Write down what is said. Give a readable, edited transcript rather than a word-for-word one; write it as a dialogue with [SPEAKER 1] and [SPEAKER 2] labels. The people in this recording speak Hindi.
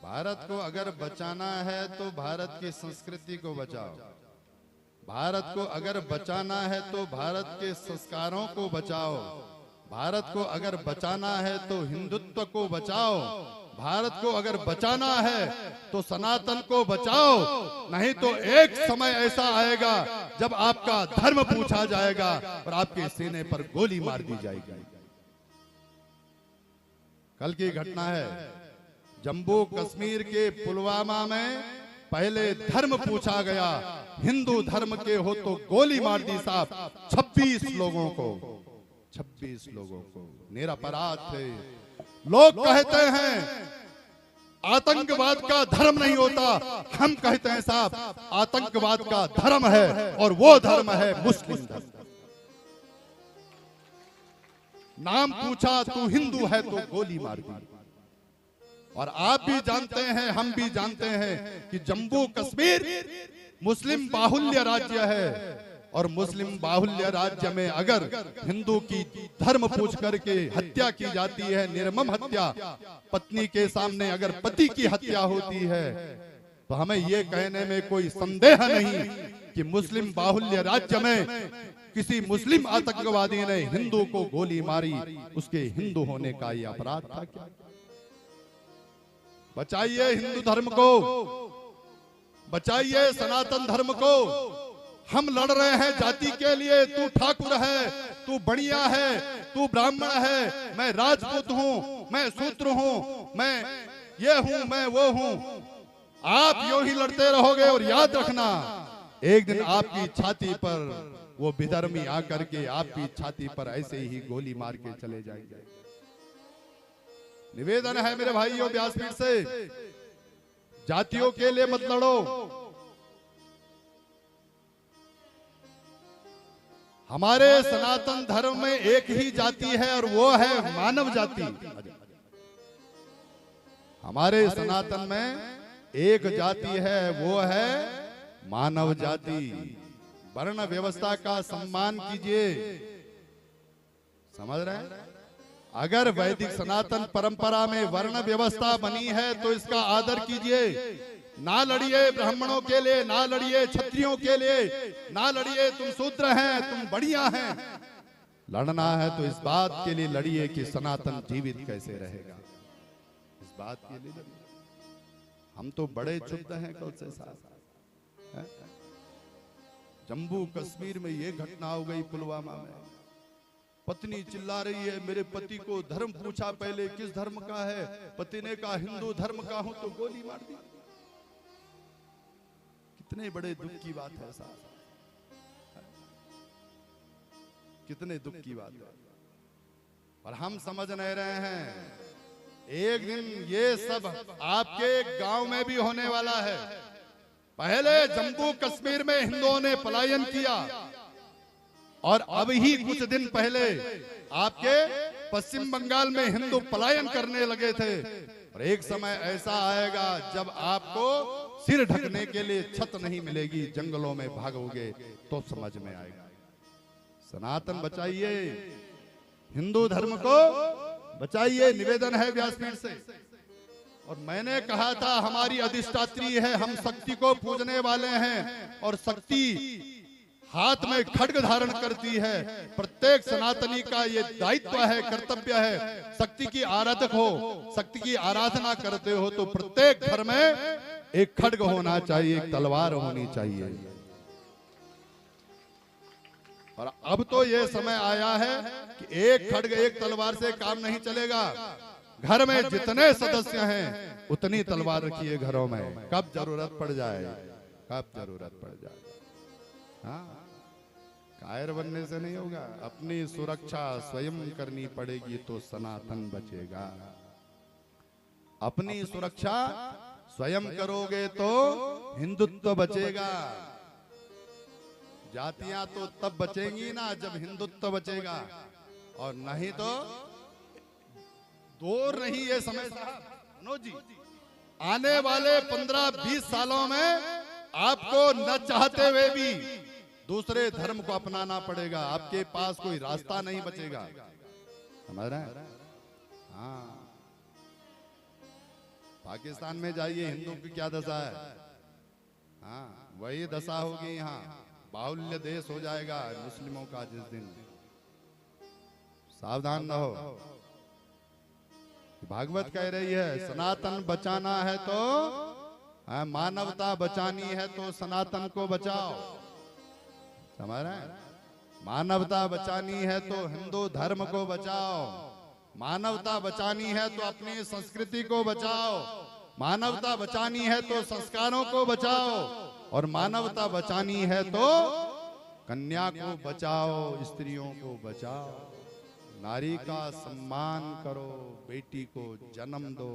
[SPEAKER 1] भारत को अगर बचाना है तो भारत की संस्कृति को बचाओ। भारत को अगर बचाना है तो भारत के संस्कारों को बचाओ। भारत को अगर बचाना है तो हिंदुत्व को बचाओ। भारत को अगर बचाना है तो सनातन को बचाओ। नहीं तो एक समय ऐसा आएगा जब आपका धर्म पूछा जाएगा और आपके सीने पर गोली मार दी जाएगी। कल की घटना है, जम्मू कश्मीर के पुलवामा में पहले धर्म पूछा गया, हिंदू धर्म के हो तो गोली मार दी साहब। 26 लोगों को, 26 लोगों को निरपराध थे। लोग कहते हैं आतंकवाद का धर्म नहीं होता, हम कहते हैं साहब आतंकवाद का धर्म है और वो धर्म है मुस्लिम धर्म। नाम पूछा तू हिंदू है तो गोली मार दी। और आप भी जानते हैं, हम भी जानते हैं कि जम्मू कश्मीर मुस्लिम बाहुल्य राज्य है और मुस्लिम बाहुल्य राज्य में अगर हिंदू की धर्म पूछ करके हत्या की जाती है, निर्मम हत्या, पत्नी के सामने अगर पति की हत्या होती है, तो हमें ये कहने में कोई संदेह नहीं कि मुस्लिम बाहुल्य राज्य में किसी मुस्लिम आतंकवादी ने हिंदू को गोली मारी, उसके हिंदू होने का ये अपराध था क्या? बचाइए हिंदू धर्म को, बचाइए सनातन धर्म को। हम लड़ रहे हैं जाति के लिए। तू ठाकुर है, तू बढ़िया है, तू ब्राह्मण है, मैं राजपूत हूं, मैं शूद्र हूं, मैं ये हूं, मैं वो हूं। आप यूं ही लड़ते रहोगे और याद रखना एक दिन आपकी छाती पर वो विधर्मी आकर के आपकी छाती पर ऐसे ही गोली मार के चले जाएंगे। निवेदन है मेरे भाइयों व्यासपीठ से, जातियों के लिए मत लड़ो। हमारे सनातन धर्म में एक ही जाति है और वो है मानव जाति। हमारे सनातन में एक जाति है, वो है मानव जाति। वर्ण व्यवस्था का सम्मान कीजिए, समझ रहे हैं? अगर वैदिक सनातन परंपरा में वर्ण व्यवस्था बनी है तो इसका आदर कीजिए। ना लड़िए ब्राह्मणों के लिए, ना लड़िए क्षत्रियों के लिए, ना लड़िए तुम शूद्र हैं, तुम बढ़िया हैं। लड़ना है तो इस बात के लिए लड़िए कि सनातन जीवित कैसे रहेगा, इस बात के लिए लड़िए। हम तो बड़े क्षुब्ध हैं कल से साहब। जम्मू कश्मीर में ये घटना हो गई, पुलवामा में पत्नी चिल्ला रही है मेरे पति को धर्म पूछा, पहले किस धर्म का है, पति ने कहा हिंदू धर्म का हूं तो गोली मार दी। कितने बड़े दुख की बात है साहब, कितने दुख की बात है। और हम समझ नहीं रहे हैं एक दिन ये सब आपके गांव में भी होने वाला है। पहले जम्मू कश्मीर में हिंदुओं ने पलायन किया और अब ही कुछ दिन पहले आपके पश्चिम बंगाल में हिंदू पलायन करने लगे थे। और एक समय ऐसा आएगा जब आपको सिर ढकने के लिए छत नहीं मिलेगी, जंगलों में भागोगे तो समझ में आएगा। सनातन बचाइए, हिंदू धर्म को बचाइए, निवेदन है व्यासपीठ से। और मैंने कहा था हमारी अधिष्ठात्री है, हम शक्ति को पूजने वाले हैं और शक्ति हाथ में खड्ग धारण करती है। प्रत्येक सनातनी का ये दायित्व है, कर्तव्य है। शक्ति की आराधक हो, शक्ति की आराधना करते हो तो प्रत्येक घर में एक खड्ग होना चाहिए, एक तलवार होनी चाहिए। और अब तो ये समय आया है कि एक खड्ग एक तलवार से काम नहीं चलेगा। घर में जितने सदस्य हैं उतनी तलवार रखिए घरों में, कब जरूरत पड़ जाए, कब जरूरत पड़ जाए। हाँ, कायर बनने से नहीं होगा, अपनी सुरक्षा स्वयं करनी पड़ेगी तो सनातन बचेगा। अपनी सुरक्षा स्वयं करोगे तो हिंदुत्व बचेगा। जातियां तो तब बचेंगी ना जब हिंदुत्व बचेगा, और नहीं तो दूर नहीं ये समय साहब मनोज जी, आने वाले 15-20 सालों में आपको न चाहते हुए भी दूसरे धर्म को अपनाना पड़ेगा। आपके पास कोई रास्ता नहीं बचेगा, समझ रहे हैं? हाँ, पाकिस्तान में जाइए, हिंदू की क्या दशा है। हाँ, वही दशा होगी यहाँ, बाहुल्य देश हो जाएगा मुस्लिमों का जिस दिन। सावधान रहो। भागवत कह रही है सनातन बचाना है तो मानवता बचानी है तो सनातन को बचाओ। समझ रहे हैं? मानवता बचानी है तो हिंदू धर्म को बचाओ, मानवता बचानी है तो अपनी संस्कृति को बचाओ, मानवता बचानी है तो संस्कारों को बचाओ, और मानवता बचानी है तो कन्या को बचाओ, स्त्रियों को बचाओ। नारी का सम्मान करो, बेटी को जन्म दो।